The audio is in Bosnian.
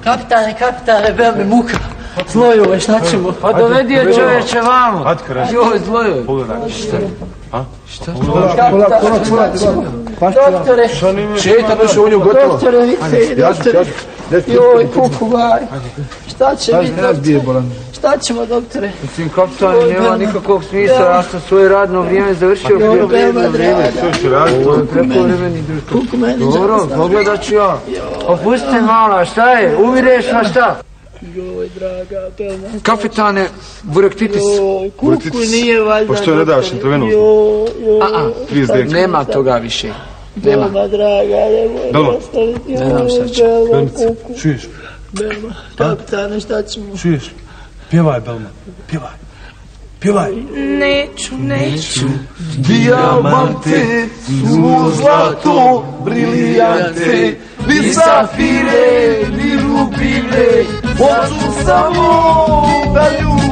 Kapitane, bel mi muka. Zloju je, šta ćemo? Pa dovedi je čoveče vamo. Joj, zloju. Šta? Šta? Doktore. Šeta naša u nju gotovo. Doktore, doktore. Joj, kukuvaj. Šta će biti, doktore? Šta ćemo, doktore? Mislim, kapitane, nema nikakvog smisla. Ja sam svoje radno vrijeme završio. Joj, Belma, draga. Ovo je prekovremeni društvo. Kuku meni Dobro, časta. pogledat ću ja. Opustite mala, šta je? Uvireš na šta? Joj, draga, Belma. Kapitane, burektitis. Joj, kuku nije valjda. Pa što je ne daš intervenu? Joj, Nema toga više. Nema. Belma, draga, nemoj Belma. nastaviti. Ne znam šta će. Belma, kuku. Čuješ? Belma, kapitane, šta ćemo? Čuješ? Pjevaj, Belma, pjevaj. Pjevaj. Neću. Dijamante su zlato, brilijante, ni safire, ni rubine, hoću samo da ljubim.